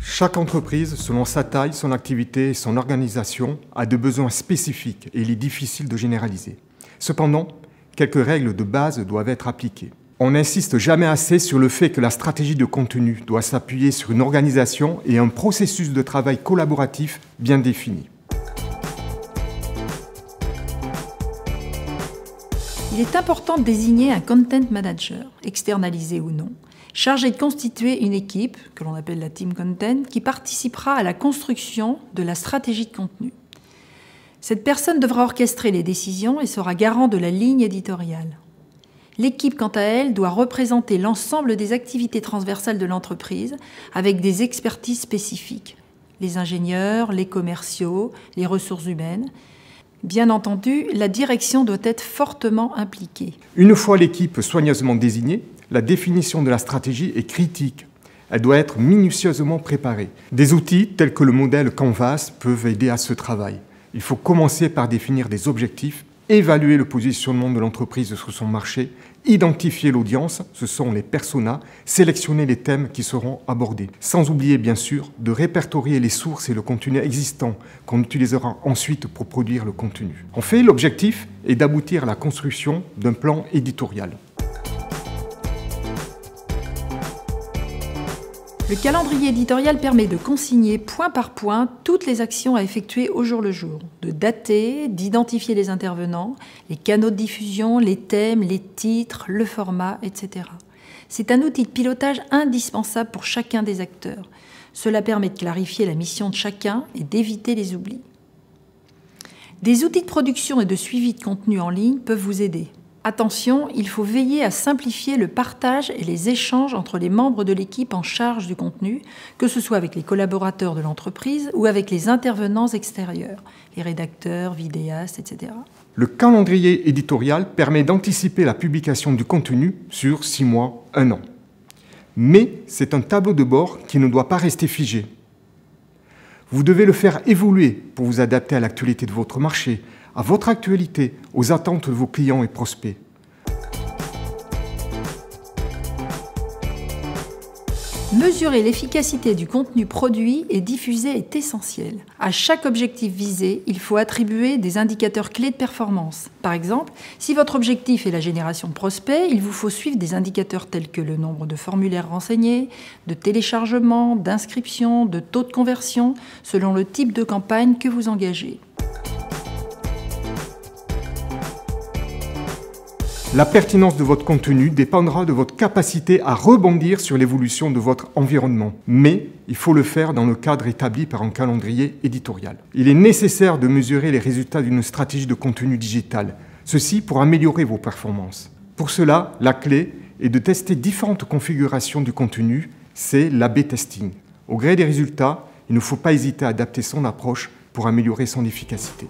Chaque entreprise, selon sa taille, son activité et son organisation, a des besoins spécifiques et il est difficile de généraliser. Cependant, quelques règles de base doivent être appliquées. On n'insiste jamais assez sur le fait que la stratégie de contenu doit s'appuyer sur une organisation et un processus de travail collaboratif bien défini. Il est important de désigner un content manager, externalisé ou non, chargé de constituer une équipe, que l'on appelle la team content, qui participera à la construction de la stratégie de contenu. Cette personne devra orchestrer les décisions et sera garant de la ligne éditoriale. L'équipe, quant à elle, doit représenter l'ensemble des activités transversales de l'entreprise avec des expertises spécifiques. Les ingénieurs, les commerciaux, les ressources humaines. Bien entendu, la direction doit être fortement impliquée. Une fois l'équipe soigneusement désignée, la définition de la stratégie est critique. Elle doit être minutieusement préparée. Des outils tels que le modèle Canvas peuvent aider à ce travail. Il faut commencer par définir des objectifs, évaluer le positionnement de l'entreprise sur son marché, identifier l'audience, ce sont les personas, sélectionner les thèmes qui seront abordés. Sans oublier bien sûr de répertorier les sources et le contenu existant qu'on utilisera ensuite pour produire le contenu. En fait, l'objectif est d'aboutir à la construction d'un plan éditorial. Le calendrier éditorial permet de consigner point par point toutes les actions à effectuer au jour le jour, de dater, d'identifier les intervenants, les canaux de diffusion, les thèmes, les titres, le format, etc. C'est un outil de pilotage indispensable pour chacun des acteurs. Cela permet de clarifier la mission de chacun et d'éviter les oublis. Des outils de production et de suivi de contenu en ligne peuvent vous aider. Attention, il faut veiller à simplifier le partage et les échanges entre les membres de l'équipe en charge du contenu, que ce soit avec les collaborateurs de l'entreprise ou avec les intervenants extérieurs, les rédacteurs, vidéastes, etc. Le calendrier éditorial permet d'anticiper la publication du contenu sur 6 mois, 1 an. Mais c'est un tableau de bord qui ne doit pas rester figé. Vous devez le faire évoluer pour vous adapter à l'actualité de votre marché, à votre actualité, aux attentes de vos clients et prospects. Mesurer l'efficacité du contenu produit et diffusé est essentiel. À chaque objectif visé, il faut attribuer des indicateurs clés de performance. Par exemple, si votre objectif est la génération de prospects, il vous faut suivre des indicateurs tels que le nombre de formulaires renseignés, de téléchargements, d'inscriptions, de taux de conversion, selon le type de campagne que vous engagez. La pertinence de votre contenu dépendra de votre capacité à rebondir sur l'évolution de votre environnement. Mais il faut le faire dans le cadre établi par un calendrier éditorial. Il est nécessaire de mesurer les résultats d'une stratégie de contenu digital, ceci pour améliorer vos performances. Pour cela, la clé est de tester différentes configurations du contenu, c'est l'A/B testing. Au gré des résultats, il ne faut pas hésiter à adapter son approche pour améliorer son efficacité.